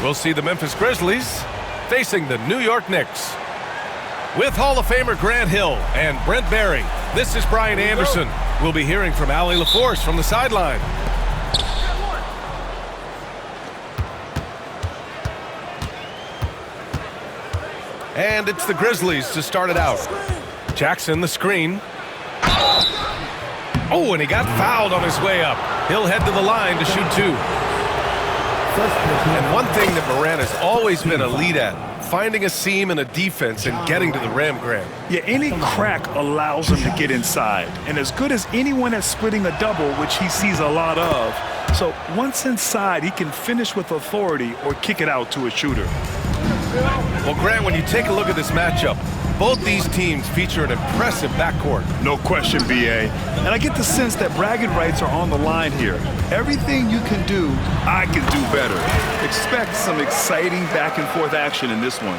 We'll see the Memphis Grizzlies facing the New York Knicks. With Hall of Famer Grant Hill and Brent Barry, this is Brian Anderson. We'll be hearing from Allie LaForce from the sideline. And it's the Grizzlies to start it out. Jackson, the screen. Oh, and he got fouled on his way up. He'll head to the line to shoot two. And one thing that Morant has always been a lead at, finding a seam in a defense and getting to the rim, Grant. Yeah, any crack allows him to get inside. And as good as anyone at splitting a double, which he sees a lot of. So once inside, he can finish with authority or kick it out to a shooter. Well, Grant, when you take a look at this matchup, both these teams feature an impressive backcourt. No question, B.A. And I get the sense that bragging rights are on the line here. Everything you can do, I can do better. Expect some exciting back-and-forth action in this one.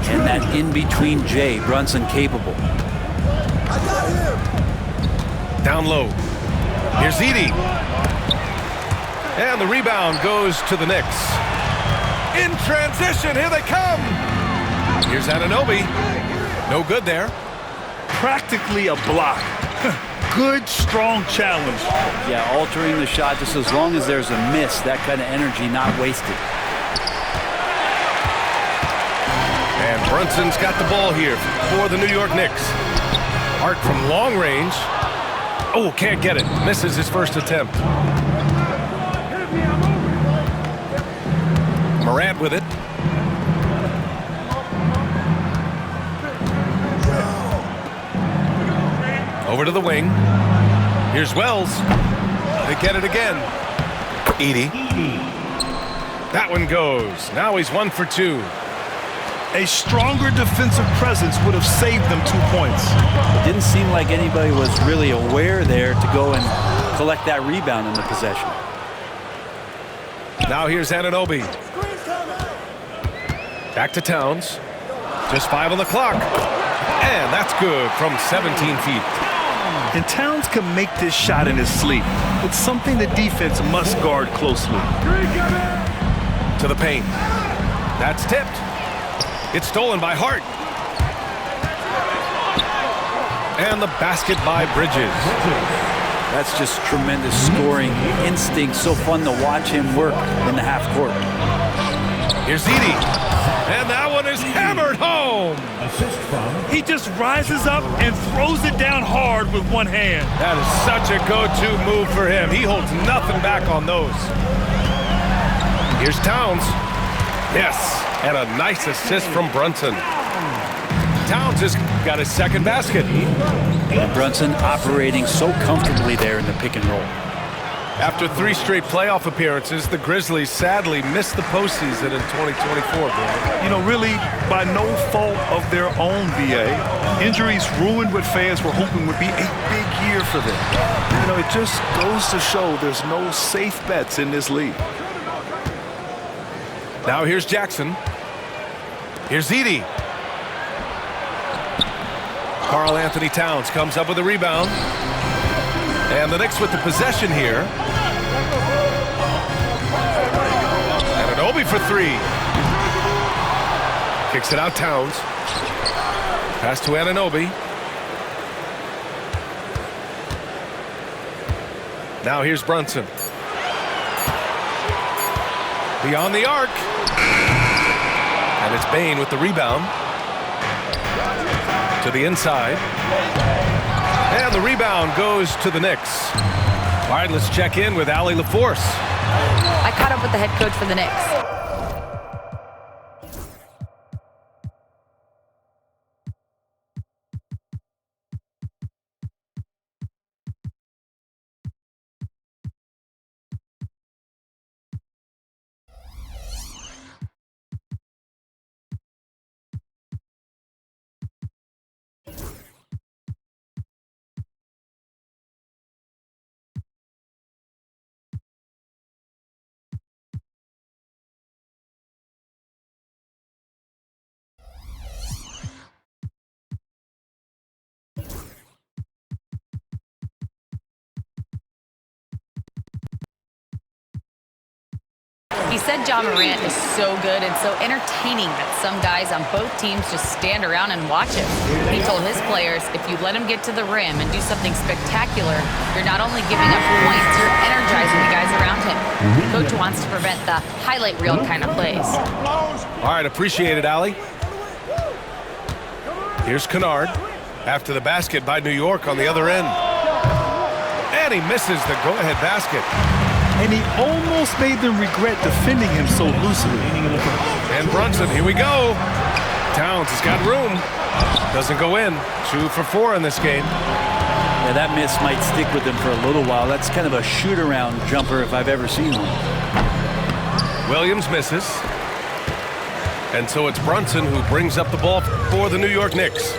And that in-between Jay, Brunson capable. Down low. Here's Edey. And the rebound goes to the Knicks. In transition, here they come. Here's Anunoby. No good there. Practically a block. Good, strong challenge. Yeah, altering the shot just as long as there's a miss. That kind of energy not wasted. And Brunson's got the ball here for the New York Knicks. Hart from long range. Oh, can't get it. Misses his first attempt. Morant with it. Over to the wing. Here's Wells. They get it again. Edey. That one goes. Now he's 1 for 2. A stronger defensive presence would have saved them 2 points. It didn't seem like anybody was really aware there to go and collect that rebound in the possession. Now here's Anunoby. Back to Towns. Just 5 on the clock. And that's good from 17 feet. And Towns can make this shot in his sleep. It's something the defense must guard closely. To the paint. That's tipped. It's stolen by Hart. And the basket by Bridges. That's just tremendous scoring instinct. So fun to watch him work in the half court. Here's Edey. And that one is hammered home. He just rises up and throws it down hard with one hand. That is such a go-to move for him. He holds nothing back on those. Here's Towns. Yes, and a nice assist from Brunson. Towns has got his second basket. And Brunson operating so comfortably there in the pick and roll. After 3 straight playoff appearances, the Grizzlies sadly missed the postseason in 2024, Brian. You know, really, by no fault of their own, B.A. Injuries ruined what fans were hoping would be a big year for them. You know, it just goes to show there's no safe bets in this league. Now here's Jackson. Here's Edey. Karl Anthony Towns comes up with a rebound. And the Knicks with the possession here. Anunoby for 3. Kicks it out, Towns. Pass to Anunoby. Now here's Brunson. Beyond the arc. And it's Bane with the rebound. To the inside. And the rebound goes to the Knicks. All right, let's check in with Allie LaForce. I caught up with the head coach for the Knicks. He said Ja Morant is so good and so entertaining that some guys on both teams just stand around and watch him. He told his players, if you let him get to the rim and do something spectacular, you're not only giving up points, you're energizing the guys around him. The coach wants to prevent the highlight reel kind of plays. All right, appreciate it, Allie. Here's Kennard after the basket by New York on the other end. And he misses the go-ahead basket. And he almost made them regret defending him so loosely. And Brunson, here we go. Towns has got room. Doesn't go in. 2 for 4 in this game. Yeah, that miss might stick with him for a little while. That's kind of a shoot-around jumper if I've ever seen one. Williams misses. And so it's Brunson who brings up the ball for the New York Knicks.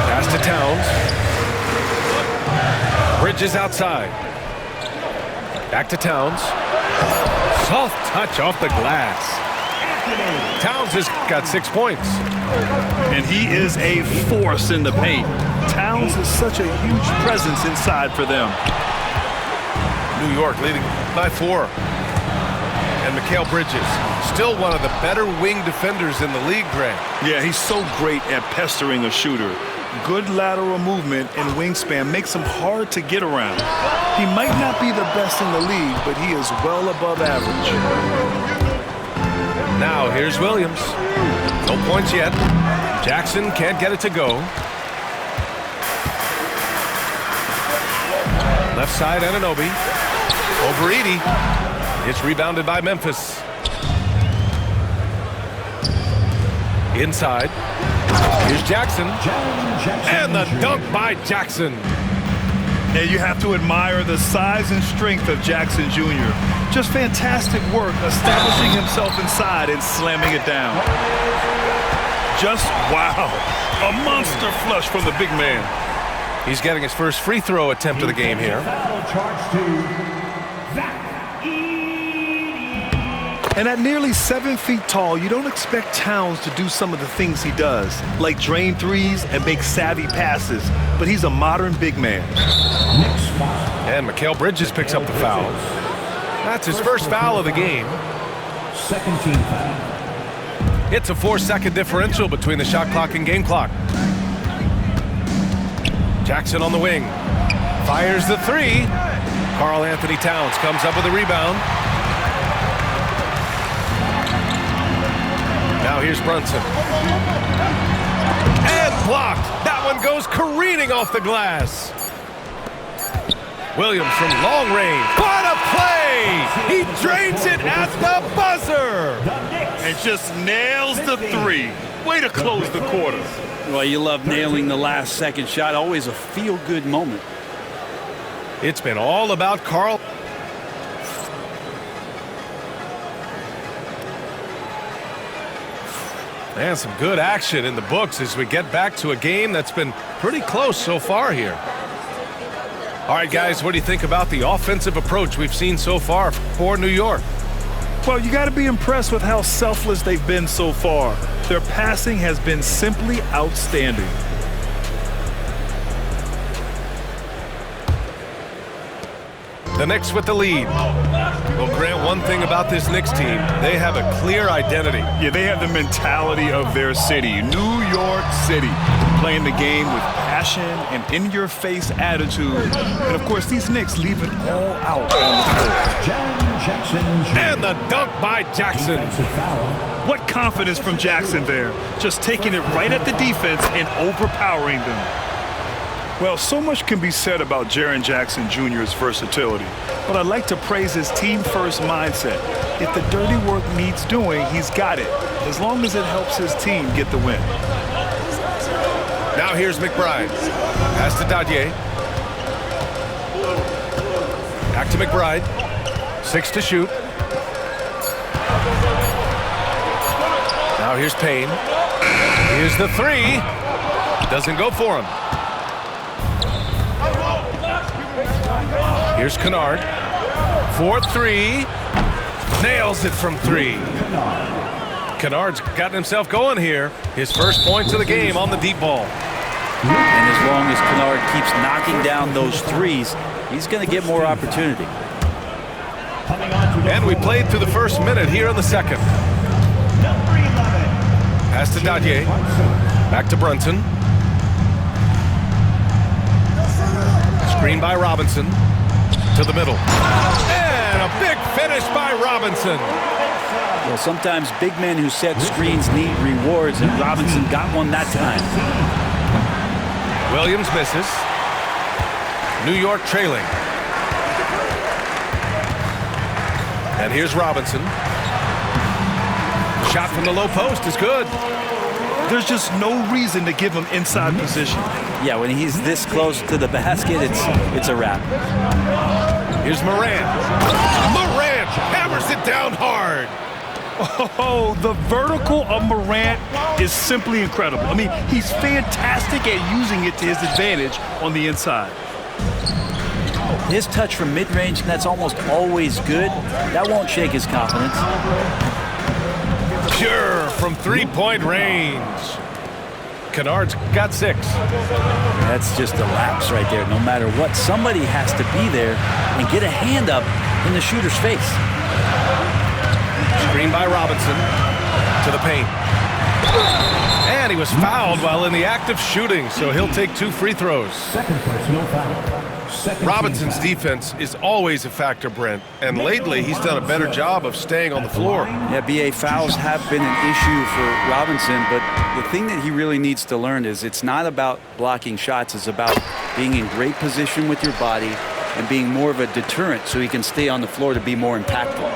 Pass to Towns. Bridges outside. Back to Towns. Soft touch off the glass. Towns has got 6 points. And he is a force in the paint. Towns is such a huge presence inside for them. New York leading by 4. And Mikal Bridges, still one of the better wing defenders in the league, Grant. Yeah, he's so great at pestering a shooter. Good lateral movement and wingspan makes him hard to get around. He might not be the best in the league, but he is well above average. Now here's Williams. No points yet. Jackson can't get it to go. Left side, Anunoby. Over Edey. It's rebounded by Memphis. Inside. Here's Jackson. And the dunk by Jackson. And you have to admire the size and strength of Jackson Jr. Just fantastic work establishing himself inside and slamming it down. Just wow. A monster flush from the big man. He's getting his first free throw attempt of the game here. And at nearly 7 feet tall, you don't expect Towns to do some of the things he does, like drain threes and make savvy passes, but he's a modern big man. And Mikal Bridges picks up the foul. That's his first foul of the game. Second team foul. It's a 4-second differential between the shot clock and game clock. Jackson on the wing. Fires the 3. Karl Anthony Towns comes up with a rebound. Now here's Brunson. And blocked. That one goes careening off the glass. Williams from long range. What a play! He drains it at the buzzer. And just nails the 3. Way to close the quarter. Well, you love nailing the last second shot. Always a feel-good moment. It's been all about Karl. And some good action in the books as we get back to a game that's been pretty close so far here. All right, guys, what do you think about the offensive approach we've seen so far for New York? Well, you got to be impressed with how selfless they've been so far. Their passing has been simply outstanding. The Knicks with the lead. Well, Grant, one thing about this Knicks team, they have a clear identity. Yeah, they have the mentality of their city, New York City, playing the game with passion and in-your-face attitude. And, of course, these Knicks leave it all out on the floor. And the dunk by Jackson. What confidence from Jackson there, just taking it right at the defense and overpowering them. Well, so much can be said about Jaren Jackson Jr.'s versatility, but I'd like to praise his team-first mindset. If the dirty work needs doing, he's got it, as long as it helps his team get the win. Now here's McBride. Pass to Dadier. Back to McBride. 6 to shoot. Now here's Payne. Here's the 3. Doesn't go for him. Here's Kennard. 4-3. Nails it from 3. Kennard's gotten himself going here. His first points of the game on the deep ball. And as long as Kennard keeps knocking down those threes, he's going to get more opportunity. And we played through the first minute here in the second. Pass to Dadier. Back to Brunson. Screen by Robinson. To the middle. And a big finish by Robinson. Well, sometimes big men who set screens need rewards, and Robinson got one that time. Williams misses. New York trailing. And here's Robinson. Shot from the low post is good. There's just no reason to give him inside position. Yeah, when he's this close to the basket, it's a wrap. Here's Morant. Morant hammers it down hard. Oh, the vertical of Morant is simply incredible. I mean, he's fantastic at using it to his advantage on the inside. His touch from mid-range, and that's almost always good. That won't shake his confidence. Pure from three-point range. Kennard's got 6. That's just a lapse right there. No matter what, somebody has to be there and get a hand up in the shooter's face. Screen by Robinson to the paint. And he was fouled while in the act of shooting, so he'll take 2 free throws. Second personal foul. Robinson's defense is always a factor, Brent, and lately he's done a better job of staying on the floor. Yeah, BA, fouls have been an issue for Robinson, but the thing that he really needs to learn is it's not about blocking shots, it's about being in great position with your body and being more of a deterrent so he can stay on the floor to be more impactful.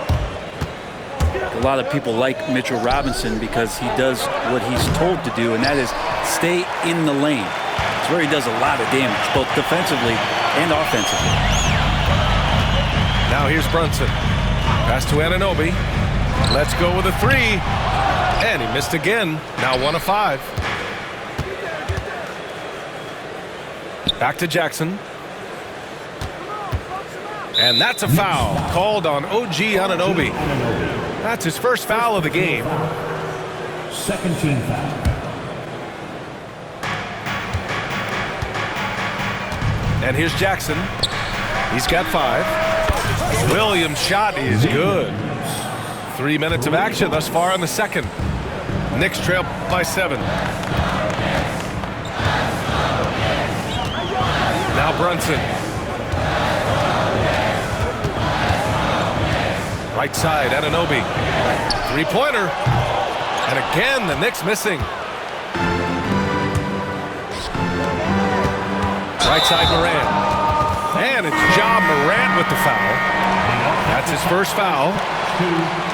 A lot of people like Mitchell Robinson because he does what he's told to do, and that is stay in the lane. It's where he does a lot of damage, both defensively and offensively. Now here's Brunson. Pass to Anunoby. Let's go with a 3. And he missed again. Now 1 of 5. Back to Jackson. And that's a foul called on OG Anunoby. That's his first foul of the game. Second team foul. And here's Jackson. He's got 5. Williams' shot is good. 3 minutes of action thus far in the second. Knicks trail by 7. Now Brunson. Right side, Anunoby. 3-pointer. And again, the Knicks missing. Right side, Morant. And it's Ja Morant with the foul. That's his first foul.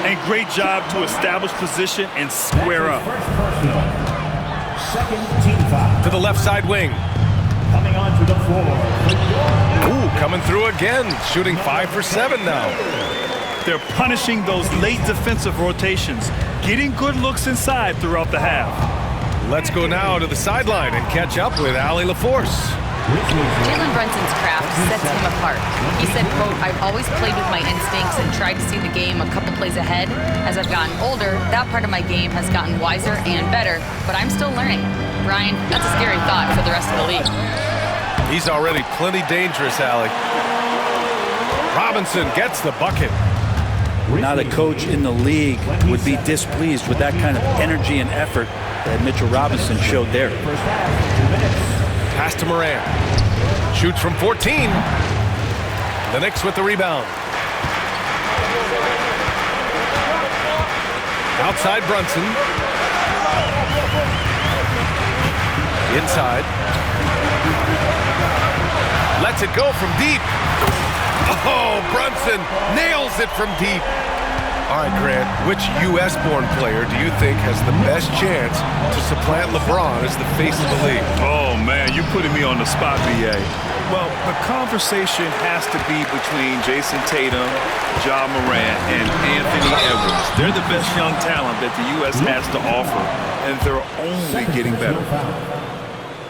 And great job to establish position and square up. Second team foul. To the left side wing. Coming onto the floor. Ooh, coming through again. Shooting 5 for 7 now. They're punishing those late defensive rotations, getting good looks inside throughout the half. Let's go now to the sideline and catch up with Allie LaForce. Jalen Brunson's craft sets him apart. He said, quote, "I've always played with my instincts and tried to see the game a couple plays ahead. As I've gotten older, that part of my game has gotten wiser and better, but I'm still learning." Ryan, that's a scary thought for the rest of the league. He's already plenty dangerous, Allie. Robinson gets the bucket. Not a coach in the league would be displeased with that kind of energy and effort that Mitchell Robinson showed there. Pass to Morant. Shoots from 14. The Knicks with the rebound. Outside Brunson. Inside. Lets it go from deep. Oh, Brunson nails it from deep. All right, Grant, which U.S.-born player do you think has the best chance to supplant LeBron as the face of the league? Oh, man, you're putting me on the spot, BA. Well, the conversation has to be between Jason Tatum, Ja Morant, and Anthony Edwards. They're the best young talent that the U.S. has to offer, and they're only getting better.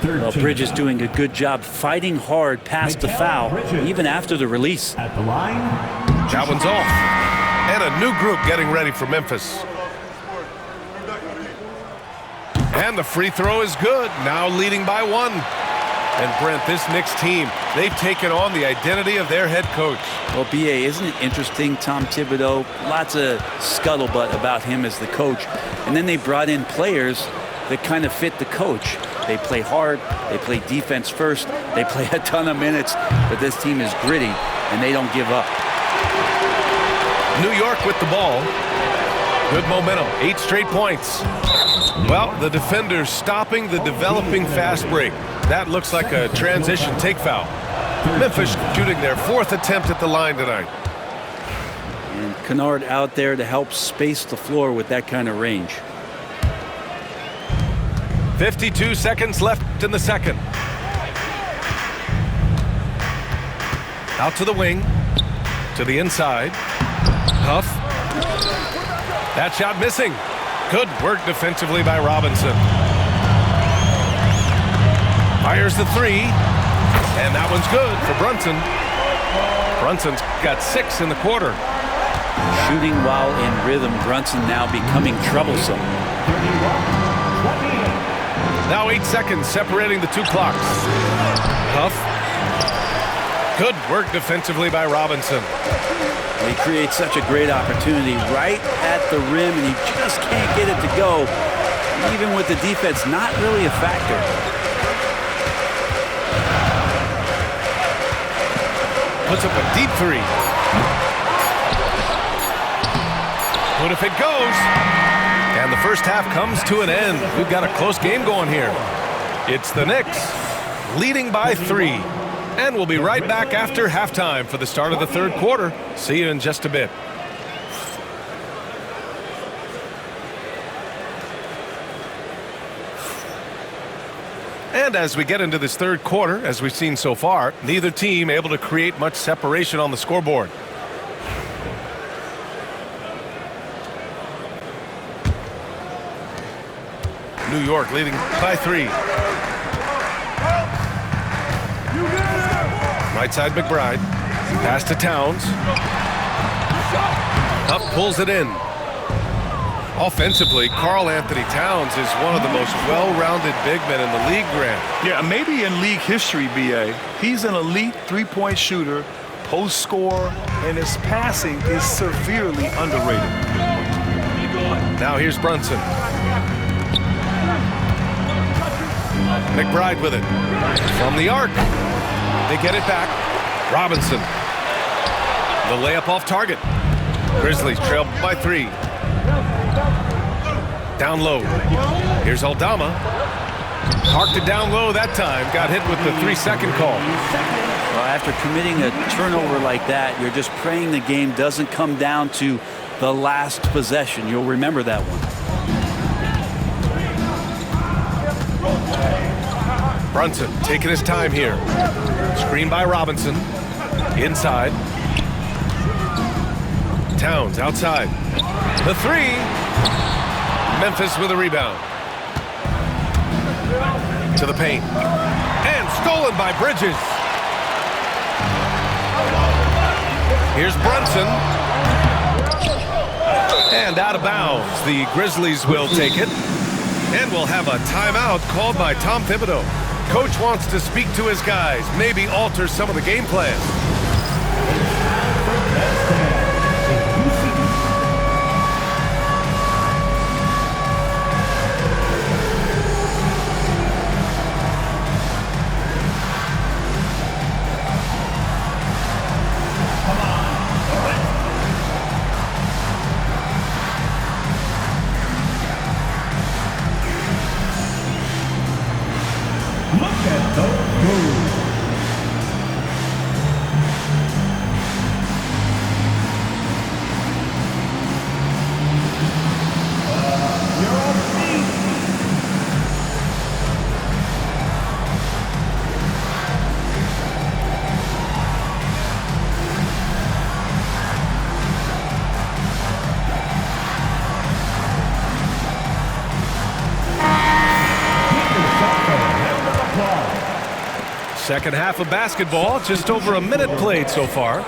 Well, Bridges doing a good job fighting hard past the foul, even after the release. At the line. That one's off. And a new group getting ready for Memphis. And the free throw is good. Now leading by 1. And Brent, this Knicks team, they've taken on the identity of their head coach. Well, B.A., isn't it interesting, Tom Thibodeau? Lots of scuttlebutt about him as the coach. And then they brought in players that kind of fit the coach. They play hard. They play defense first. They play a ton of minutes. But this team is gritty, and they don't give up. New York with the ball. Good momentum. 8 straight points. Well, the defenders stopping the developing fast break. That looks like a transition take foul. Memphis shooting their 4th attempt at the line tonight. And Kennard out there to help space the floor with that kind of range. 52 seconds left in the second. Out to the wing. To the inside. Huff. That shot missing. Good work defensively by Robinson. Fires the 3. And that one's good for Brunson. Brunson's got 6 in the quarter. Shooting while in rhythm. Brunson now becoming troublesome. Now 8 seconds separating the 2 clocks. Huff. Good work defensively by Robinson. He creates such a great opportunity right at the rim, and he just can't get it to go. Even with the defense, not really a factor. Puts up a deep 3. What if it goes? And the first half comes to an end. We've got a close game going here. It's the Knicks leading by 3. And we'll be right back after halftime for the start of the 3rd quarter. See you in just a bit. And as we get into this 3rd quarter, as we've seen so far, neither team able to create much separation on the scoreboard. New York leading by 3. Right side McBride. Pass to Towns. Up pulls it in. Offensively, Karl Anthony Towns is one of the most well-rounded big men in the league, Grant. Yeah, maybe in league history, B.A. He's an elite 3-point shooter, post scorer, and his passing is severely underrated. Now here's Brunson. McBride with it. From the arc. They get it back. Robinson. The layup off target. Grizzlies trail by 3. Down low. Here's Aldama. Parked it down low that time. Got hit with the 3-second call. Well, after committing a turnover like that, you're just praying the game doesn't come down to the last possession. You'll remember that one. Brunson taking his time here. Screen by Robinson. Inside. Towns outside. The 3. Memphis with a rebound. To the paint. And stolen by Bridges. Here's Brunson. And out of bounds. The Grizzlies will take it. And we'll have a timeout called by Tom Thibodeau. Coach wants to speak to his guys, maybe alter some of the game plan. Second half of basketball, just over a minute played so far.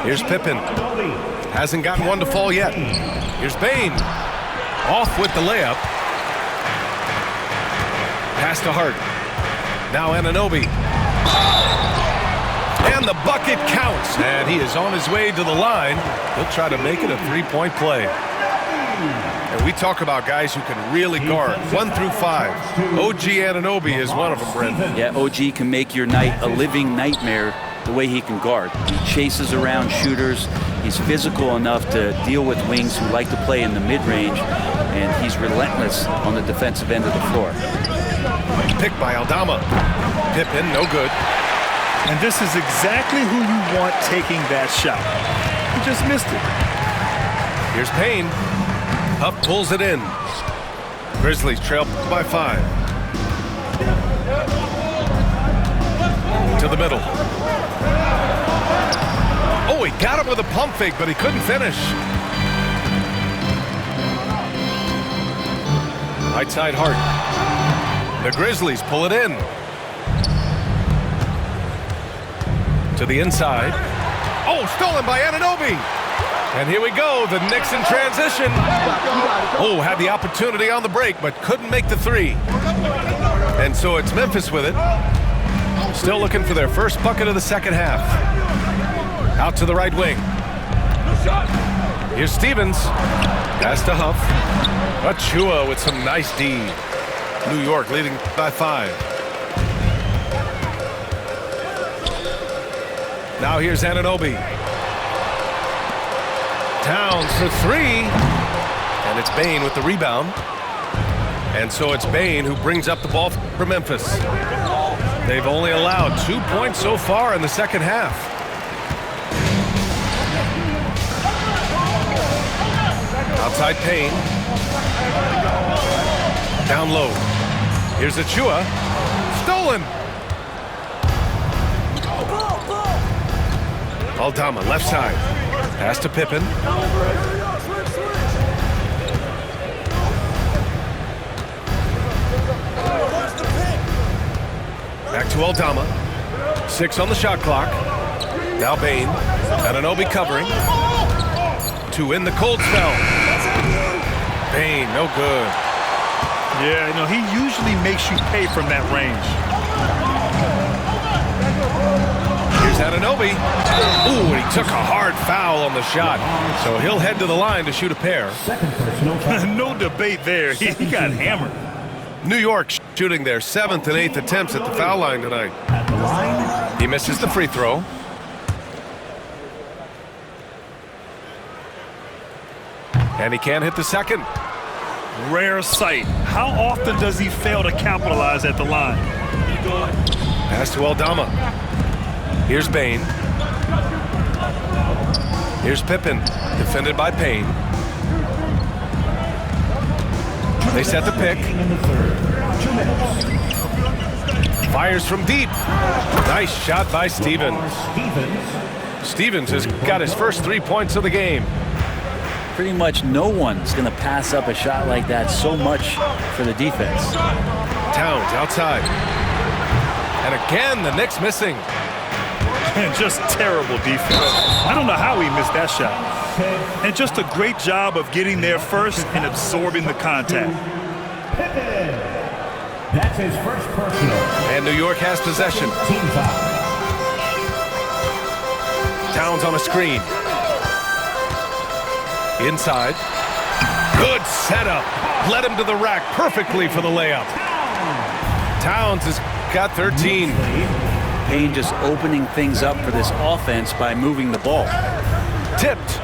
Here's Pippen. Hasn't gotten one to fall yet. Here's Bain. Off with the layup. Pass to Hart. Now Anunoby. And the bucket counts. And he is on his way to the line. He'll try to make it a three-point play. And we talk about guys who can really guard 1 through 5. OG Anunoby is one of them, Brent. Yeah, OG can make your night a living nightmare the way he can guard. He chases around shooters. He's physical enough to deal with wings who like to play in the mid-range, and he's relentless on the defensive end of the floor. Pick by Aldama. Pippen, no good. And this is exactly who you want taking that shot. He just missed it. Here's Payne. Huff pulls it in. Grizzlies trail by 5. To the middle. Oh, he got him with a pump fake, but he couldn't finish. Right side Hart. The Grizzlies pull it in. To the inside. Oh, stolen by Anunoby. And here we go, the Knicks in transition. Oh, had the opportunity on the break, but couldn't make the three. And so it's Memphis with it. Still looking for their first bucket of the second half. Out to the right wing. Here's Stevens. Pass to Huff. Achua with some nice D. New York leading by 5. Now here's Anunoby. Towns for 3. And it's Bain with the rebound. And so it's Bain who brings up the ball for Memphis. They've only allowed 2 points so far in the second half. Outside Payne. Down low. Here's Achua. Stolen. Aldama, left side. Pass to Pippen. Back to Aldama. 6 on the shot clock. Now Bain. Anunoby covering. 2 in the cold spell. Bain, no good. Yeah, you know, he usually makes you pay from that range. Here's Anunoby. Ooh, and he took a hard foul on the shot. So he'll head to the line to shoot a pair. Second personal foul. No debate there. He got hammered. New York shooting their 7th and 8th attempts at the foul line tonight. At the line. He misses the free throw. And he can't hit the second. Rare sight. How often does he fail to capitalize at the line? Pass to Aldama. Here's Bain. Here's Pippen, defended by Payne. They set the pick. In the third. 2 minutes. Fires from deep. Nice shot by Stevens. Stevens. Stevens has got his first 3 points of the game. Pretty much no one's going to pass up a shot like that so much for the defense. Towns outside. And again, the Knicks missing. Just terrible defense. I don't know how he missed that shot. And just a great job of getting there first and absorbing the contact. Pippen. That's his first personal. And New York has possession. Team foul. Towns on a screen. Inside. Good setup. Led him to the rack perfectly for the layup. Towns has got 13. Payne just opening things up for this offense by moving the ball. Tipped.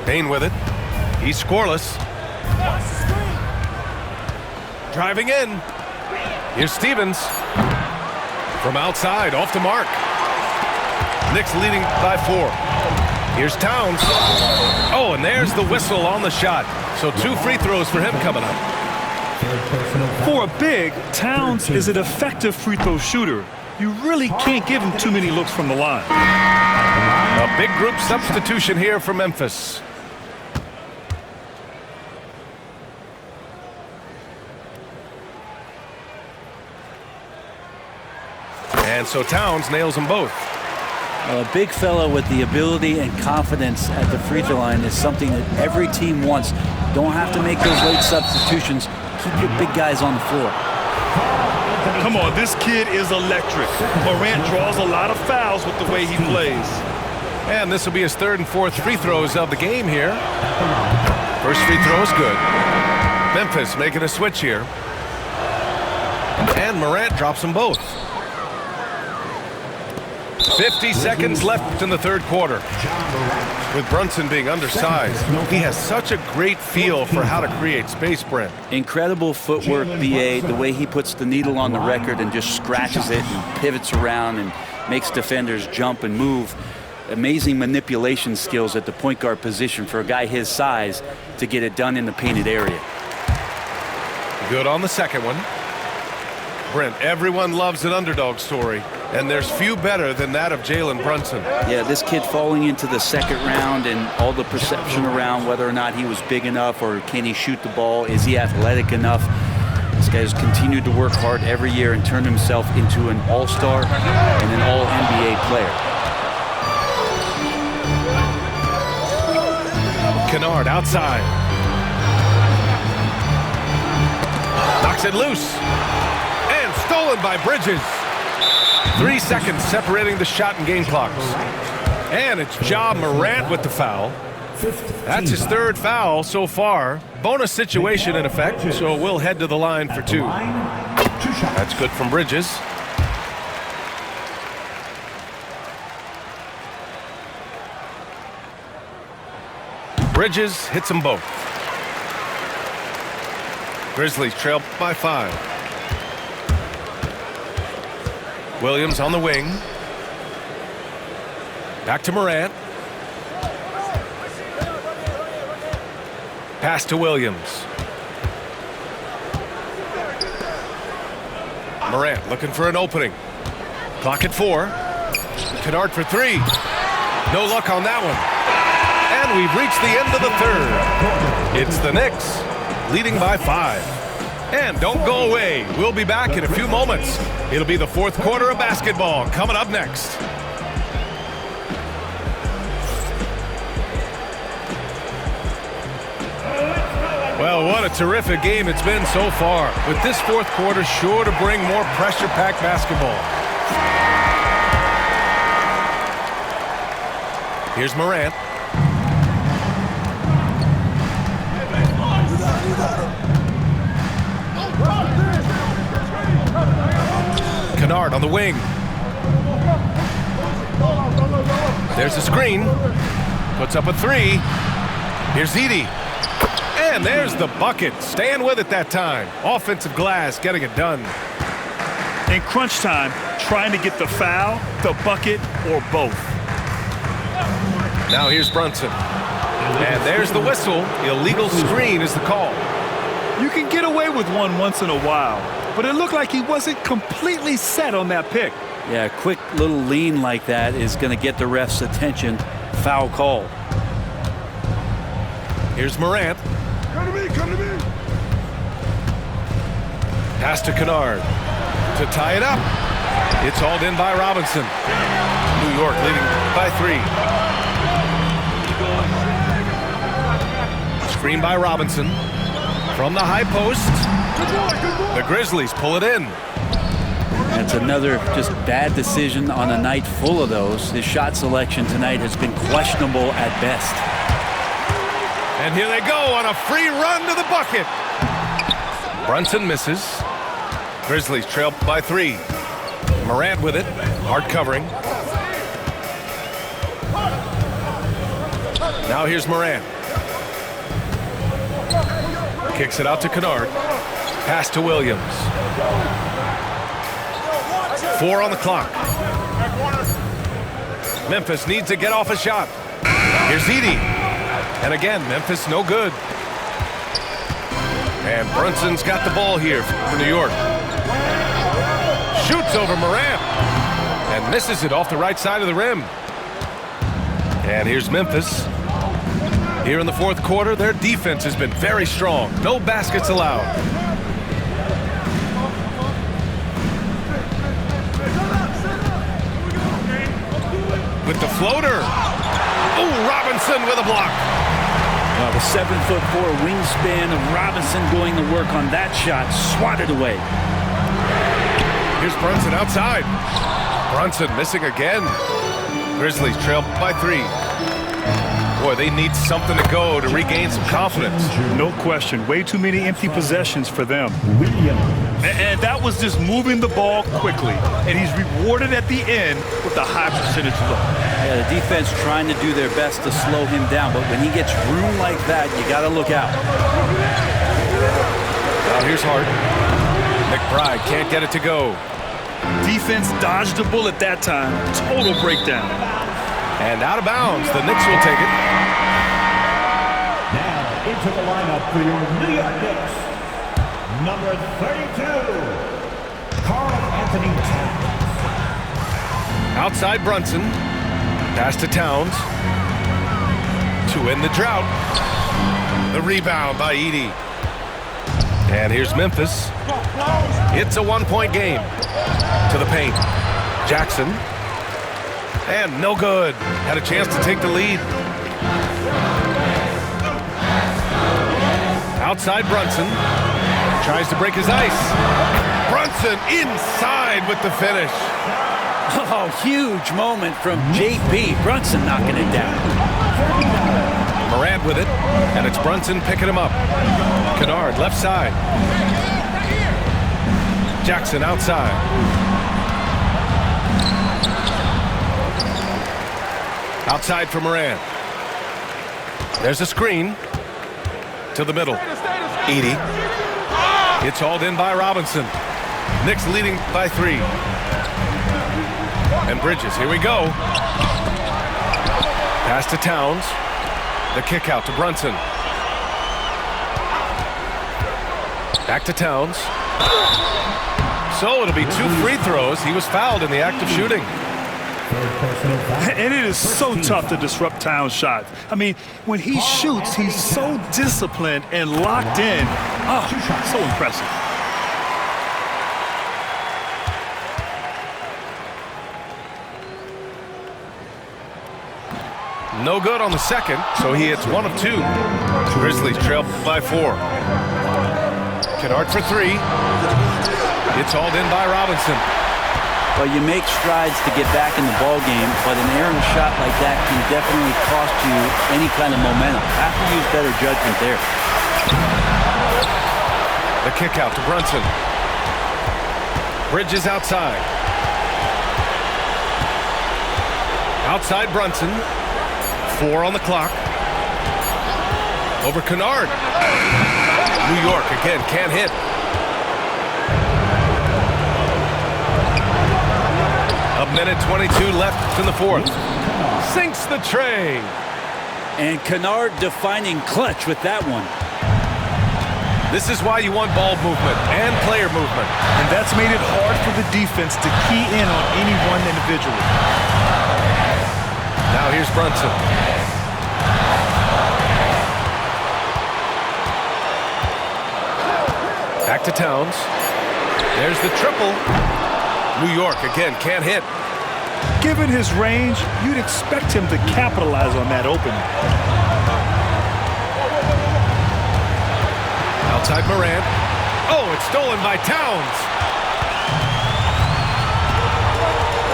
Payne with it. He's scoreless. Driving in. Here's Stevens. From outside, off the mark. Knicks leading by 4. Here's Towns. Oh, and there's the whistle on the shot. So 2 free throws for him coming up. For a big, Towns is an effective free throw shooter. You really can't give him too many looks from the line. A big group substitution here for Memphis. And so Towns nails them both. A big fella with the ability and confidence at the free throw line is something that every team wants. Don't have to make those late substitutions. Keep your big guys on the floor. Come on, this kid is electric. Morant draws a lot of fouls with the way he plays. And this will be his third and fourth free throws of the game here. First free throw is good. Memphis making a switch here. And Morant drops them both. 50 seconds left in the third quarter. With Brunson being undersized, he has such a great feel for how to create space, Brent. Incredible footwork, BA, the way he puts the needle on the record and just scratches it and pivots around and makes defenders jump and move. Amazing manipulation skills at the point guard position for a guy his size to get it done in the painted area. Good on the second one. Brent, everyone loves an underdog story, and there's few better than that of Jalen Brunson. Yeah, this kid falling into the second round and all the perception around whether or not he was big enough or can he shoot the ball, is he athletic enough? This guy has continued to work hard every year and turned himself into an all-star and an all-NBA player. Kennard outside. Knocks it loose. And stolen by Bridges. 3 seconds separating the shot and game clocks. And it's Ja Morant with the foul. That's his third foul so far. Bonus situation in effect, so we'll head to the line for two. That's good from Bridges. Bridges hits them both. Grizzlies trail by 5. Williams on the wing. Back to Morant. Pass to Williams. Morant looking for an opening. Clock at 4. Kennard for 3. No luck on that one. And we've reached the end of the third. It's the Knicks leading by 5. And don't go away. We'll be back in a few moments. It'll be the fourth quarter of basketball coming up next. Well, what a terrific game it's been so far. With this fourth quarter sure to bring more pressure-packed basketball. Here's Morant. Kennard on the wing. There's a screen. Puts up a 3. Here's Edey. And there's the bucket. Staying with it that time. Offensive glass getting it done. In crunch time, trying to get the foul, the bucket, or both. Now here's Brunson. And there's the whistle. Illegal screen is the call. You can get away with one once in a while, but it looked like he wasn't completely set on that pick. Yeah, a quick little lean like that is going to get the ref's attention. Foul call. Here's Morant. Come to me, come to me. Pass to Kennard. To tie it up. It's hauled in by Robinson. New York leading by 3. Screen by Robinson. From the high post. The Grizzlies pull it in. That's another just bad decision on a night full of those. His shot selection tonight has been questionable at best. And here they go on a free run to the bucket. Brunson misses. Grizzlies trail by 3. Morant with it. Hard covering. Now here's Morant. Kicks it out to Kennard. Pass to Williams. 4 on the clock. Memphis needs to get off a shot. Here's Edey. And again, Memphis no good. And Brunson's got the ball here for New York. Shoots over Morant. And misses it off the right side of the rim. And here's Memphis. Here in the fourth quarter, their defense has been very strong. No baskets allowed. with the floater. Oh, Robinson with a block. Well, the 7'4" wingspan of Robinson going to work on that shot. Swatted away. Here's Brunson outside. Brunson missing again. Grizzlies trail by 3. Boy, they need something to go to regain some confidence. No question. Way too many empty possessions for them. Williams. And that was just moving the ball quickly. And he's rewarded at the end with a high percentage look. Yeah, the defense trying to do their best to slow him down, but when he gets room like that, you got to look out. Now here's Hart. McBride can't get it to go. Defense dodged the bullet that time. Total breakdown. And out of bounds. The Knicks will take it. Now into the lineup for your New York Knicks. Number 32, Karl Anthony Towns. Outside Brunson. Pass to Towns. To end the drought. The rebound by Edey. And here's Memphis. It's a 1-point game. To the paint. Jackson. And no good. Had a chance to take the lead. Outside Brunson. Tries to break his ice. Brunson inside with the finish. Oh, huge moment from JP. Brunson knocking it down. Morant with it. And it's Brunson picking him up. Kennard left side. Jackson outside. Outside for Morant. There's a screen. To the middle. Edey. It's hauled in by Robinson. Knicks leading by 3. And Bridges, here we go. Pass to Towns. The kick out to Brunson. Back to Towns. So it'll be 2 free throws. He was fouled in the act of shooting. And it is so tough to disrupt Towns' shots. I mean, when he shoots, he's so disciplined and locked in. Oh, so impressive. No good on the second, so he hits 1 of 2. Grizzlies trail by 4. Kennard for 3. It's hauled in by Robinson. Well, you make strides to get back in the ball game, but an errant shot like that can definitely cost you any kind of momentum. Have to use better judgment there. The kick out to Brunson. Bridges outside. Outside Brunson. 4 on the clock. Over Kennard. New York again can't hit. A minute 22 left in the 4th. Sinks the tray. And Kennard defining clutch with that one. This is why you want ball movement and player movement. And that's made it hard for the defense to key in on any one individual. Now here's Brunson. Back to Towns. There's the triple. New York again can't hit. Given his range, you'd expect him to capitalize on that opening. Outside Morant. Oh, it's stolen by Towns.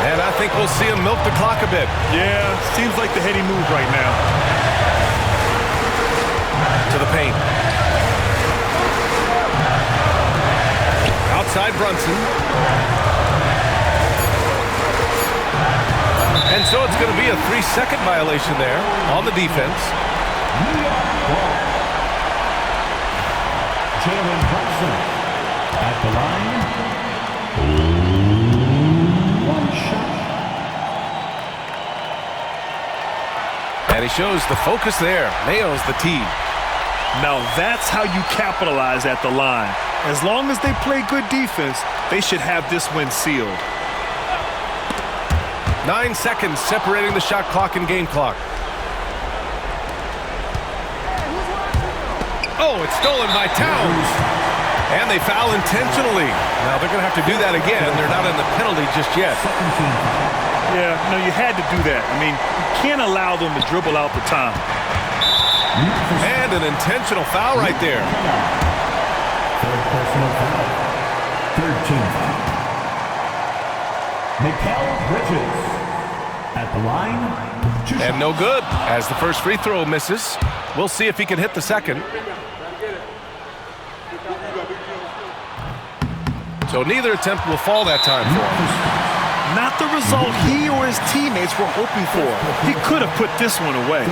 And I think we'll see him milk the clock a bit. Yeah, seems like the heady move right now. To the paint. Outside Brunson. And so it's going to be a 3-second violation there on the defense. Jalen Brunson at the line. 1 shot. And he shows the focus there. Nails the tee. Now that's how you capitalize at the line. As long as they play good defense, they should have this win sealed. 9 seconds separating the shot clock and game clock. Oh, it's stolen by Towns. And they foul intentionally. Now they're going to have to do that again. They're not in the penalty just yet. Yeah, no, you had to do that. I mean, you can't allow them to dribble out the time. And an intentional foul right there. Third personal foul. Third team foul. Mikal Bridges at the line. And no good, as the first free throw misses. We'll see if he can hit the second. So neither attempt will fall that time for him. Not the result he or his teammates were hoping for. He could have put this one away.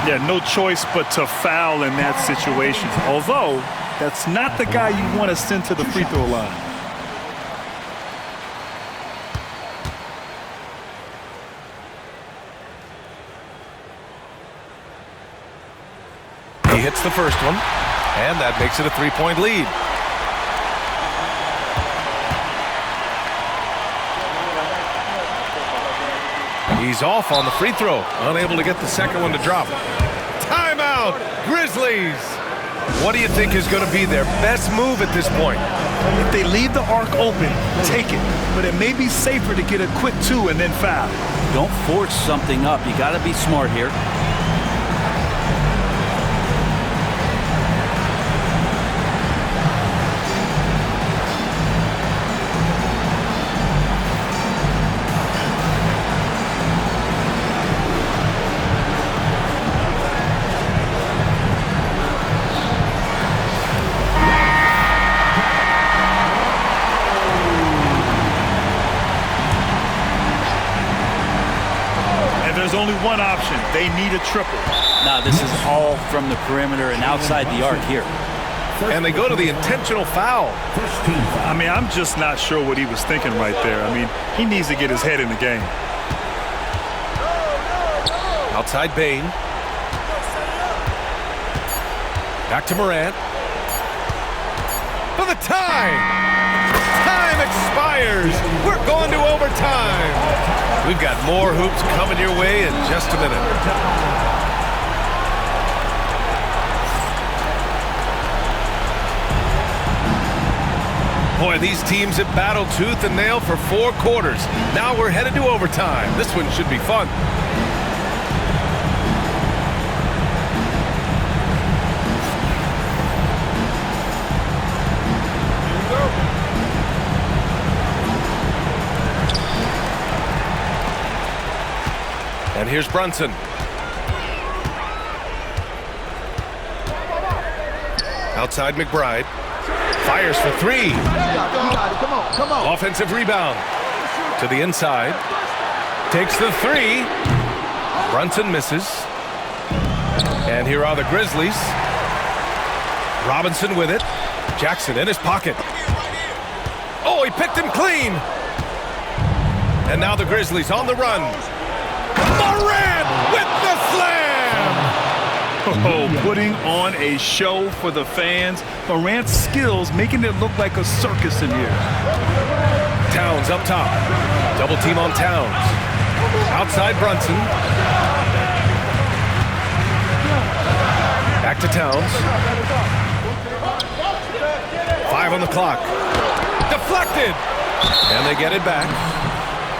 Yeah, no choice but to foul in that situation. Although, that's not the guy you want to send to the free throw line. He hits the first one, and that makes it a three-point lead. He's off on the free throw, unable to get the second one to drop. Timeout, Grizzlies! What do you think is going to be their best move at this point? If they leave the arc open, take it. But it may be safer to get a quick two and then foul. Don't force something up. You got to be smart here. There's only one option. They need a triple. Now this is all from the perimeter and outside the arc here. And they go to the intentional foul. I mean, I'm just not sure what he was thinking right there. I mean, he needs to get his head in the game. Outside Bain. Back to Morant. For the tie! Time expires! We're going to overtime! We've got more hoops coming your way in just a minute. Boy, these teams have battled tooth and nail for 4 quarters. Now we're headed to overtime. This one should be fun. And here's Brunson. Outside McBride. Fires for 3. Come on. Offensive rebound. To the inside. Takes the 3. Brunson misses. And here are the Grizzlies. Robinson with it. Jackson in his pocket. Oh, he picked him clean. And now the Grizzlies on the run. Morant with the slam! Oh, putting on a show for the fans. Morant's skills making it look like a circus in here. Towns up top. Double team on Towns. Outside Brunson. Back to Towns. 5 on the clock. Deflected! And they get it back.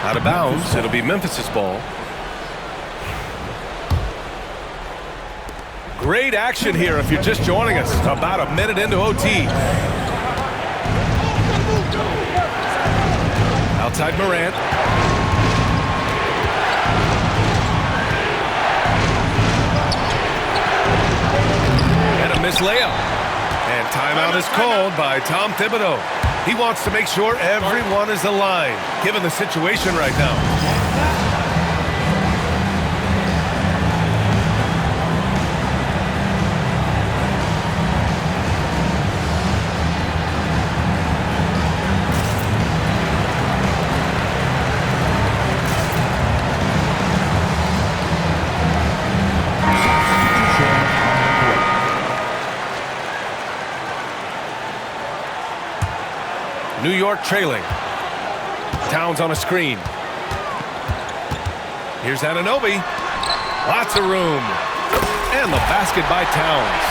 Out of bounds. It'll be Memphis's ball. Great action here if you're just joining us. About a minute into OT. Outside Morant. And a missed layup. And timeout is called by Tom Thibodeau. He wants to make sure everyone is aligned, given the situation right now. New York trailing. Towns on a screen. Here's Anunoby. Lots of room. And the basket by Towns.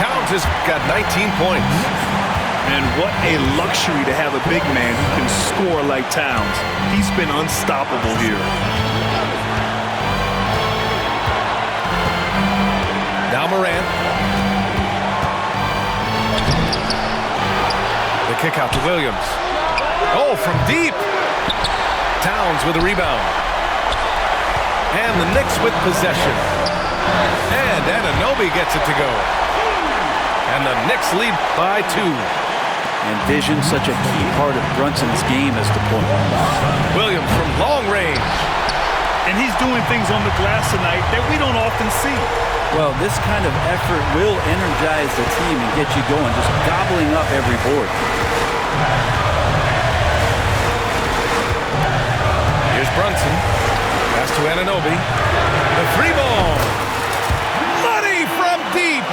Towns has got 19 points. And what a luxury to have a big man who can score like Towns. He's been unstoppable here. Now Morant. The kick out to Williams. Oh, from deep. Towns with a rebound. And the Knicks with possession. And Anunoby gets it to go. And the Knicks lead by 2. And vision, such a key part of Brunson's game as the point. Williams from long range. And he's doing things on the glass tonight that we don't often see. Well, this kind of effort will energize the team and get you going, just gobbling up every board. Here's Brunson. Pass to Anunoby. The 3-ball. Money from deep.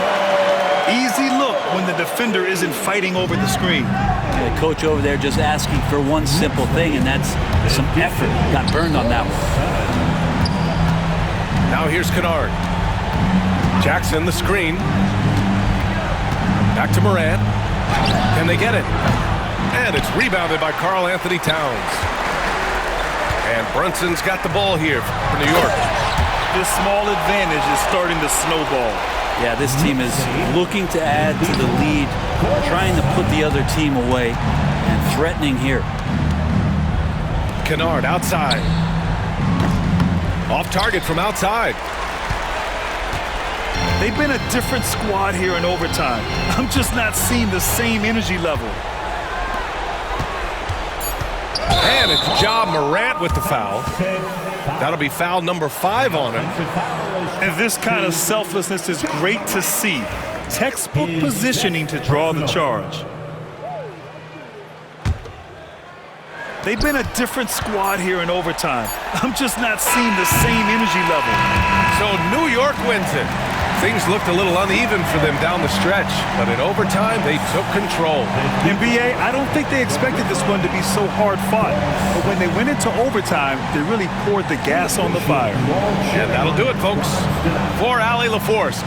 Easy look when the defender isn't fighting over the screen. The coach over there just asking for one simple thing, and that's some effort. Got burned on that one. Now here's Kennard. Jackson, the screen. Back to Morant. Can they get it? And it's rebounded by Karl Anthony Towns. And Brunson's got the ball here for New York. This small advantage is starting to snowball. Yeah, this team is looking to add to the lead, trying to put the other team away, and threatening here. Kennard outside. Off target from outside. They've been a different squad here in overtime. I'm just not seeing the same energy level. And it's Ja Morant with the foul. That'll be foul number 5 on him. And this kind of selflessness is great to see. Textbook positioning to draw the charge. They've been a different squad here in overtime. I'm just not seeing the same energy level. So New York wins it. Things looked a little uneven for them down the stretch, but in overtime, they took control. NBA, I don't think they expected this one to be so hard-fought. But when they went into overtime, they really poured the gas on the fire. And that'll do it, folks. For Allie LaForce.